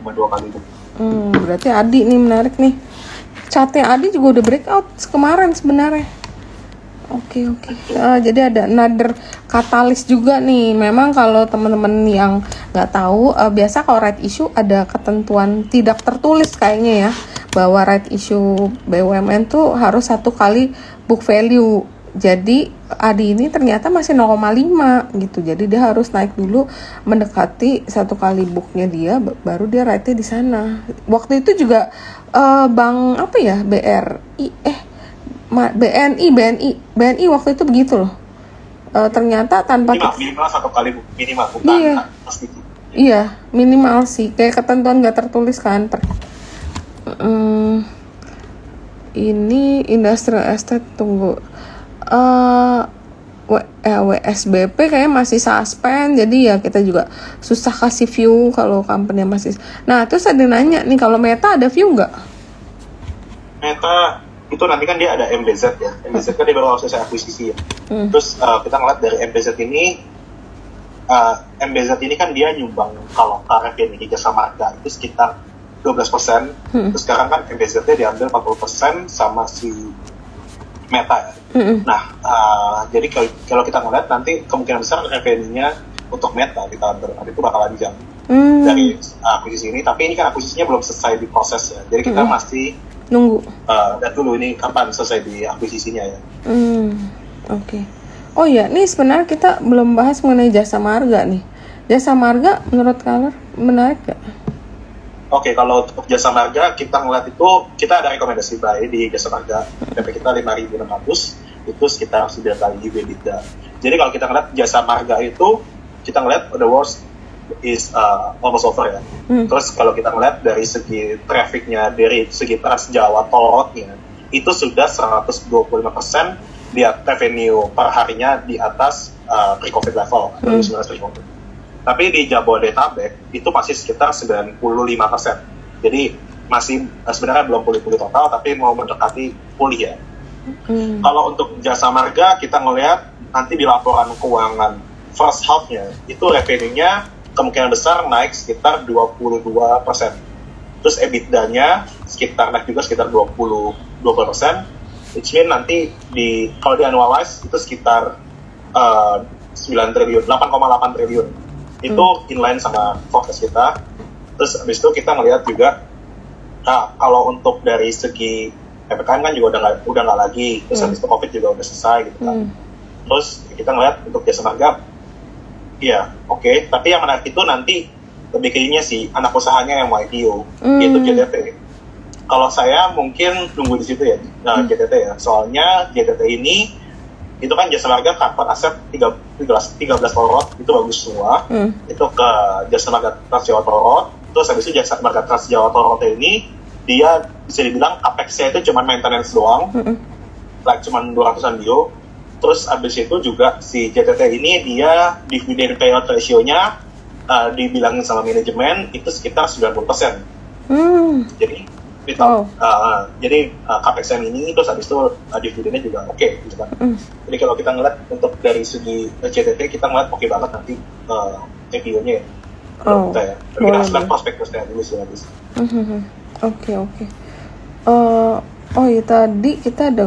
cuma 2 kali book. Berarti Adi nih menarik nih. Chatnya Adi juga udah breakout kemarin sebenarnya. Oke. Jadi ada another katalis juga nih. Memang kalau teman-teman yang nggak tahu, biasa kalau right issue ada ketentuan tidak tertulis kayaknya ya, bahwa right issue BUMN tuh harus 1 kali book value. Jadi Adi ini ternyata masih 0,5 gitu. Jadi dia harus naik dulu mendekati 1 kali booknya dia, baru dia right-nya di sana. Waktu itu juga Bank apa ya, BNI waktu itu begitu loh. Ternyata tanpa minimal 1 kali minimal, bukan pasti. Iya, minimal sih. Kayak ketentuan nggak tertulis kan. Ini industrial estate, tunggu. WSBP kayaknya masih suspend, jadi ya kita juga susah kasih view kalau company masih. Nah, terus ada nanya nih, kalau Meta ada view nggak? Meta itu nanti kan dia ada MBZ ya. MBZ kan dia baru selesai akuisisi ya. Terus kita ngeliat dari MBZ ini kan dia nyumbang kalau revenue di Jasa Marga itu sekitar 12%. Terus sekarang kan MBZ-nya diambil 40% sama si Meta ya. Nah, jadi kalau kita ngeliat nanti kemungkinan besar revenue-nya untuk Meta di tahun depan itu bakalan jam dari akuisisi ini. Tapi ini kan akuisisinya belum selesai diproses ya. Jadi kita masih nunggu. Dan dulu ini kapan selesai di akuisisinya ya. Oke. Oh ya, nih sebenarnya kita belum bahas mengenai Jasa Marga nih. Jasa Marga menurut kalian menarik gak? Oke, kalau untuk Jasa Marga kita ngeliat itu, kita ada rekomendasi buy di Jasa Marga. DP kita 5.600, itu sekitar 9 kali EBITDA. Jadi kalau kita ngeliat Jasa Marga itu, kita ngeliat the worst is almost over ya. Terus kalau kita ngeliat dari segi trafficnya, dari segi Trans Jawa Toll Road-nya, itu sudah 125% dia revenue per harinya di atas pre-COVID level, 2019 pre-COVID. Tapi di Jabodetabek itu masih sekitar 95%. Jadi masih sebenarnya belum pulih-pulih total, tapi mau mendekati pulih ya. Kalau untuk Jasa Marga kita ngelihat nanti di laporan keuangan first half-nya itu revenue-nya kemungkinan besar naik sekitar 22%. Terus EBITDA-nya naik juga sekitar 20%. Which mean nanti kalau di annualize itu sekitar 9 triliun, 8,8 triliun. Itu inline sama forecast kita. Terus abis itu kita ngelihat juga kalau untuk dari segi PPKM kan juga udah nggak lagi. Terus abis itu COVID juga udah selesai gitu kan. Terus kita ngelihat untuk Jasa Marga ya oke. Tapi yang menarik itu nanti lebih kayaknya sih anak usahanya yang mau IPO, yaitu JTT. Kalau saya mungkin nunggu di situ ya, JTT ya. Soalnya JTT ini itu kan Jasa Marga kapan aset 13 toll road itu bagus semua. Itu ke Jasa Marga Trans Jawa Toll Road. Terus habis itu Jasa Marga Trans Jawa Toll Road ini dia bisa dibilang capex-nya itu cuma maintenance doang, cuma 200-an bio. Terus habis itu juga si JTT ini dia dividend payout ratio-nya dibilangin sama manajemen itu sekitar 90%. Jadi jadi capex ini terus habis itu dividennya juga oke gitu kan. Jadi kalau kita ngeliat untuk dari segi JTT kita ngeliat oke banget nanti IPO-nya ya. Kita ya. Tapi kita harus lihat prospektusnya dulu sih habis. Oke. Oh iya, tadi kita ada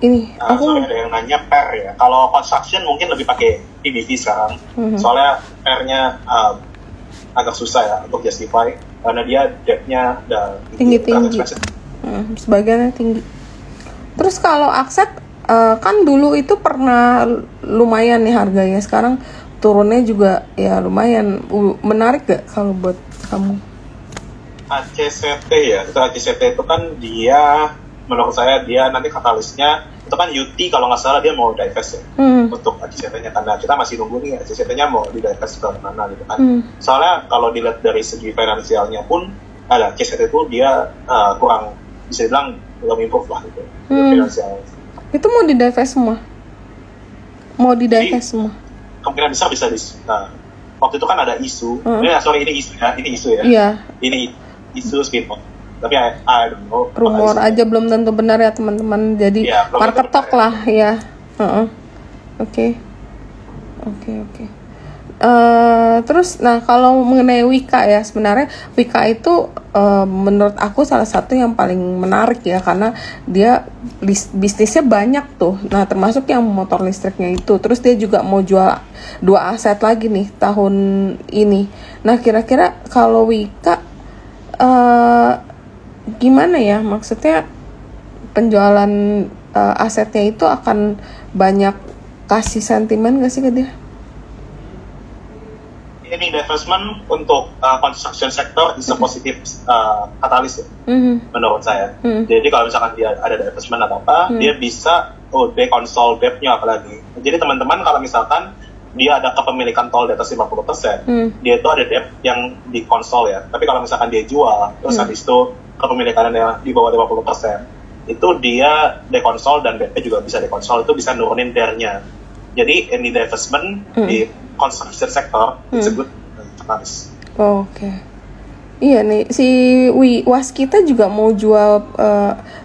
ini ada yang nanya PER ya. Kalau construction mungkin lebih pakai PBV sekarang. Soalnya PER-nya agak susah ya untuk justify karena dia debt-nya udah tinggi. Sebagiannya tinggi. Terus kalau aset kan dulu itu pernah lumayan nih harganya, sekarang turunnya juga ya lumayan. Menarik gak kalau buat kamu? ACCT ya, itu ACCT itu kan dia menurut saya dia nanti katalisnya itu kan UT kalau nggak salah dia mau divest ya untuk ACCT-nya, karena kita masih nunggu nih ACCT-nya mau di divest ke mana gitu kan. Soalnya kalau dilihat dari segi finansialnya pun ACCT itu dia kurang, bisa dibilang belum improve lah gitu finansial. Itu mau di divest semua? Semua? Kemungkinan besar bisa waktu itu kan ada isu, ini isu ya. Iya. Ini isu spin-off. Tapi I don't know. Rumor aja belum tentu benar ya teman-teman. Jadi market talk lah ya. Oke. Terus, nah kalau mengenai Wika ya, sebenarnya Wika itu menurut aku salah satu yang paling menarik ya, karena dia bisnisnya banyak tuh. Nah termasuk yang motor listriknya itu. Terus dia juga mau jual 2 aset lagi nih tahun ini. Nah kira-kira kalau Wika gimana ya, maksudnya penjualan asetnya itu akan banyak kasih sentimen gak sih ke dia? Ini divestment untuk construction sector is a positive katalis ya, menurut saya. Jadi kalau misalkan dia ada divestment atau apa, dia bisa deconsolidate-nya apalagi. Jadi teman-teman kalau misalkan dia ada kepemilikan tol di atas 50%, dia itu ada debt yang dikonsol ya. Tapi kalau misalkan dia jual, terus habis itu kepemilikannya di bawah 50%, itu dia dekonsol dan debt-nya juga bisa dekonsol, itu bisa nurunin DER-nya. Jadi any divestment di construction sector it's a good analysis. Oke. Iya nih, si Waskita juga mau jual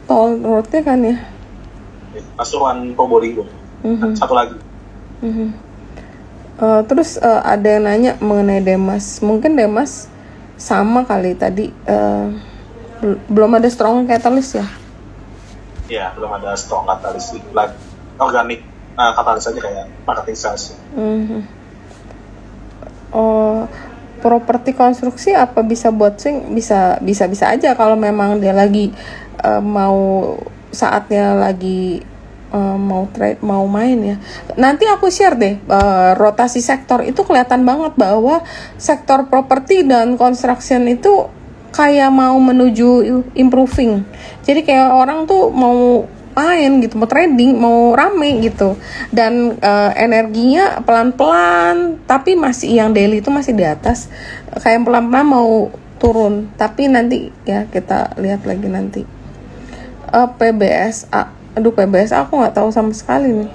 tol roadnya kan ya? Pasuruan Probolinggo. Satu lagi. Terus ada yang nanya mengenai Demas. Mungkin Demas sama kali tadi, belum ada strong catalyst ya? Iya, belum ada strong catalyst, like organic katalis aja kayak marketing sales. Properti konstruksi apa bisa buat swing? Bisa aja kalau memang dia lagi mau saatnya lagi mau trade, mau main ya. Nanti aku share deh rotasi sektor itu, kelihatan banget bahwa sektor properti dan construction itu kayak mau menuju improving. Jadi kayak orang tuh mau main gitu, mau trading, mau rame gitu, dan energinya pelan-pelan, tapi masih yang daily itu masih di atas, kayak pelan-pelan mau turun, tapi nanti ya kita lihat lagi nanti. PBSA, aduh PBSA aku nggak tahu sama sekali nih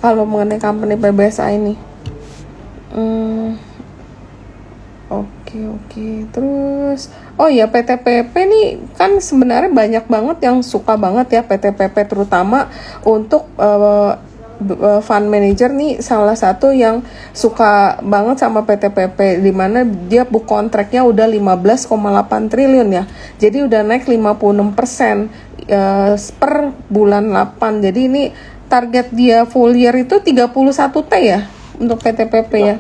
kalau mengenai company PBSA ini. Oke. Terus, oh ya PTPP nih kan sebenarnya banyak banget yang suka banget ya PTPP, terutama untuk fund manager nih salah satu yang suka banget sama PTPP, dimana dia book kontraknya udah 15,8 triliun ya. Jadi udah naik 56% per bulan 8. Jadi ini target dia full year itu 31 T ya untuk PTPP ya.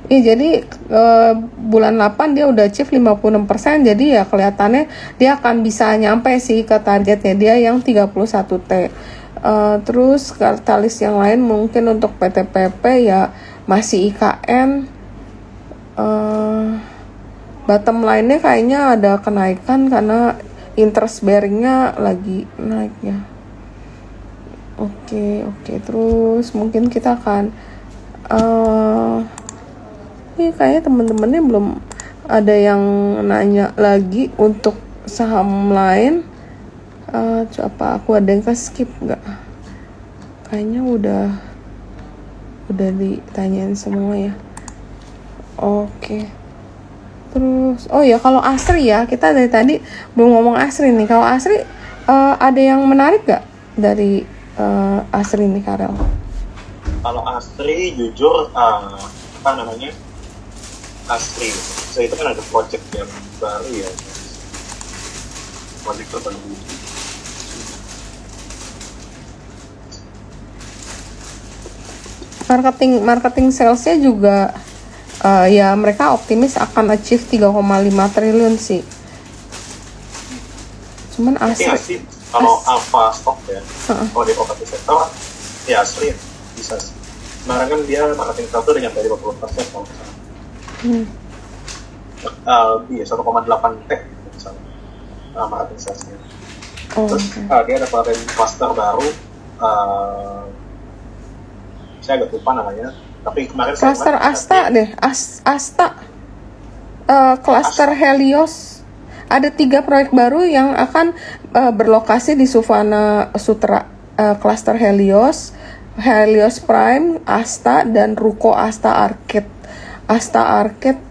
Iya, jadi bulan 8 dia udah achieve 56%, jadi ya kelihatannya dia akan bisa nyampe sih ke targetnya dia yang 31 T. Terus katalis yang lain mungkin untuk PTPP ya masih IKN. Bottom line-nya kayaknya ada kenaikan karena interest bearing-nya lagi naik ya. Oke. Terus mungkin kita akan ini kayaknya teman-temannya belum ada yang nanya lagi untuk saham lain. Coba aku ada yang skip nggak? Kayaknya udah ditanyain semua ya. Oke. Terus, oh ya kalau Asri ya, kita dari tadi belum ngomong Asri nih. Kalau Asri ada yang menarik nggak dari Asri nih, Karel? Kalau Asri jujur apa namanya? Asri, so itu kan ada project yang baru ya, project terbaru. Marketing salesnya juga ya mereka optimis akan achieve 3,5 triliun sih. Cuman Asri kalau Alpha stock ya, kalau di property sektor ya Asri bisa sih. Kemarin kan dia marketing sales udah nyampe 50% kalau misalnya. Iya 1,8 T misalnya marketing salesnya. Terus dia ada cluster baru, saya agak lupa namanya, tapi kemarin cluster Asta deh, Asta cluster Helios. Ada 3 proyek baru yang akan berlokasi di Suvana Sutra. Cluster Helios Prime, Asta, dan Ruko Asta Arcade. Asta Arcade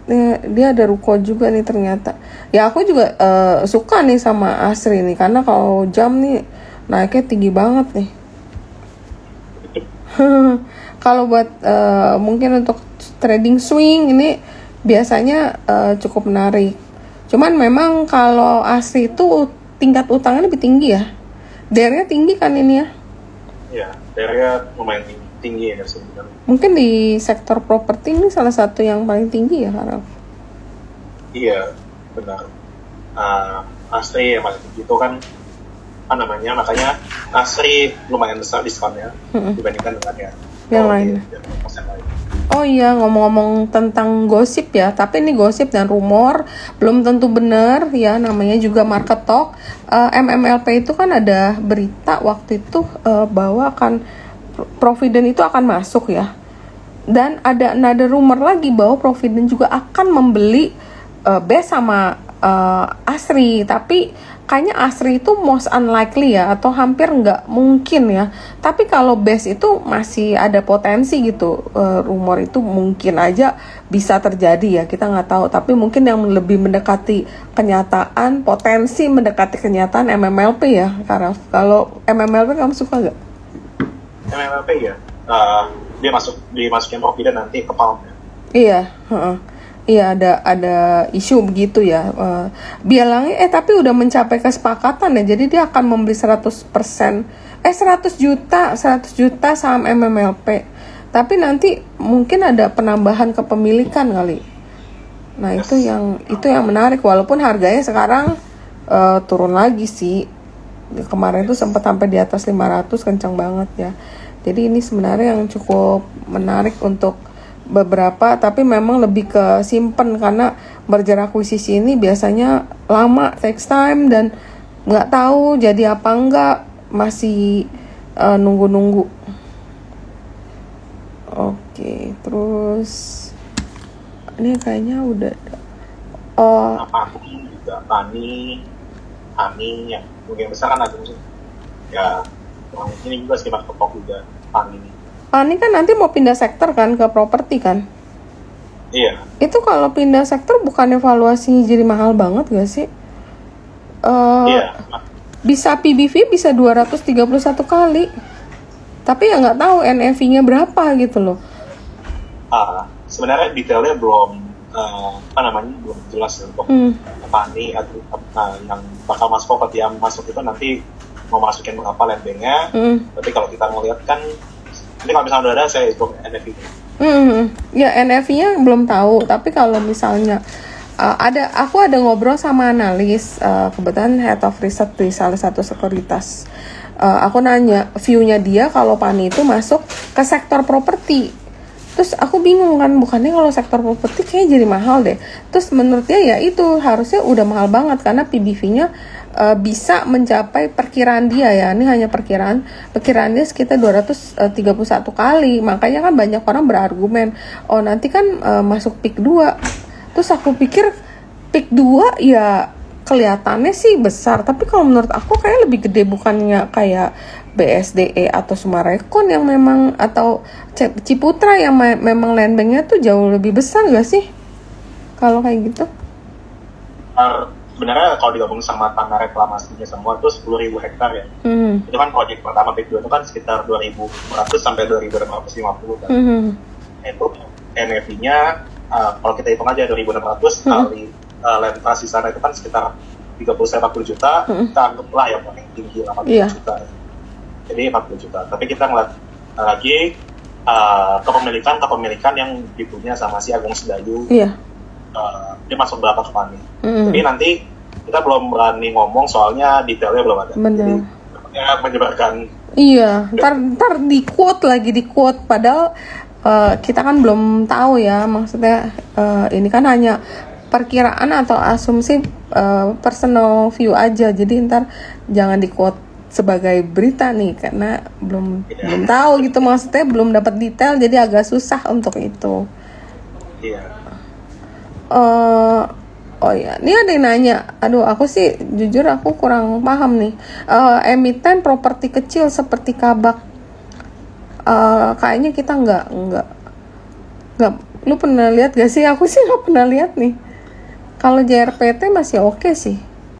dia ada ruko juga nih ternyata. Ya aku juga suka nih sama Asri nih, karena kalau jam nih naiknya tinggi banget nih. Kalau buat mungkin untuk trading swing ini biasanya cukup menarik. Cuman memang kalau ASRI itu tingkat utangnya lebih tinggi ya. DR-nya tinggi kan ini ya? Iya, DR-nya lumayan tinggi ya sebenarnya. Mungkin di sektor properti ini salah satu yang paling tinggi ya, Harap? Iya, benar. ASRI yang paling tinggi itu kan apa namanya, makanya ASRI lumayan besar diskonnya dibandingkan dengan yang lain. Oh iya, ngomong-ngomong tentang gosip ya, tapi ini gosip dan rumor, belum tentu benar ya, namanya juga market talk. MMLP itu kan ada berita waktu itu bahwa akan Provident itu akan masuk ya. Dan ada rumor lagi bahwa Provident juga akan membeli BES sama ASRI, tapi kayaknya ASRI itu most unlikely ya, atau hampir nggak mungkin ya. Tapi kalau BES itu masih ada potensi gitu, rumor itu mungkin aja bisa terjadi ya, kita nggak tahu. Tapi mungkin yang lebih mendekati kenyataan, potensi mendekati kenyataan MMLP ya, Karaf. Kalau MMLP kamu suka nggak? MMLP ya, dia dimasukin Provident nanti ke Palm ya. Iya, iya ada isu begitu ya. Bilangnya tapi udah mencapai kesepakatan ya. Jadi dia akan membeli 100% 100 juta saham MMLP. Tapi nanti mungkin ada penambahan kepemilikan kali. Nah, itu yang menarik, walaupun harganya sekarang turun lagi sih. Kemarin itu sempat sampai di atas 500, kencang banget ya. Jadi ini sebenarnya yang cukup menarik untuk beberapa, tapi memang lebih ke simpen karena merger akuisisi ini biasanya lama, takes time, dan nggak tahu jadi apa enggak, masih nunggu-nunggu. Oke, terus ini kayaknya udah Pani juga, Pani yang mungkin besar kan ada ya, ini juga sih market talk juga Pani ini. Pani kan nanti mau pindah sektor kan ke properti kan? Iya. Itu kalau pindah sektor bukan evaluasinya jadi mahal banget gak sih? Iya. Bisa PBV bisa 231 kali. Tapi ya nggak tahu NAV-nya berapa gitu loh. Sebenarnya detailnya belum belum jelas untuk Pani atau yang bakal masuk properti, yang masuk itu nanti mau masukin berapa land bank-nya. Tapi kalau kita ngelihat kan, ini kalau misalnya udah ada, saya hitung NAV. Ya NAV-nya belum tahu, tapi kalau misalnya aku ada ngobrol sama analis, kebetulan head of research di salah satu sekuritas. Aku nanya view-nya dia kalau Pani itu masuk ke sektor properti. Terus aku bingung kan, bukannya kalau sektor properti kayaknya jadi mahal deh. Terus menurut dia ya itu harusnya udah mahal banget karena PBV-nya bisa mencapai perkiraan dia ya. Ini hanya perkiraan dia sekitar 231 kali. Makanya kan banyak orang berargumen, oh nanti kan masuk peak 2. Terus aku pikir peak 2 ya kelihatannya sih besar, tapi kalau menurut aku kayak lebih gede, bukannya kayak BSDE atau Sumarekon yang memang, atau Ciputra yang memang land bank-nya tuh jauh lebih besar gak sih kalau kayak gitu? Sebenarnya kalau digabung sama tanah reklamasinya semua itu 10.000 hektar ya. Itu kan proyek pertama peak 2 itu kan sekitar 2.100 sampai 2.650 kan. Itu NAV-nya kalau kita hitung aja 2.600 kali land trust di sana itu kan sekitar 30-40 juta, kita anggaplah yang paling tinggi 80 juta. Jadi 40 juta. Tapi kita ngeliat lagi kepemilikan yang dipunya sama si Agung Sedayu. Dia masuk berapa ke Pani. Tapi nanti kita belum berani ngomong soalnya detailnya belum ada. Benar. Jadi menyebarkan. Iya, ntar di quote padahal kita kan belum tahu ya, maksudnya ini kan hanya perkiraan atau asumsi personal view aja, jadi ntar jangan di quote sebagai berita nih karena belum tahu gitu, maksudnya belum dapat detail, jadi agak susah untuk itu. Iya. Oh ya, ini ada yang nanya, aduh aku sih jujur aku kurang paham nih, emiten properti kecil seperti Kabak, kayaknya kita nggak, lu pernah lihat gak sih? Aku sih nggak pernah lihat nih. Kalau JRPT masih oke sih.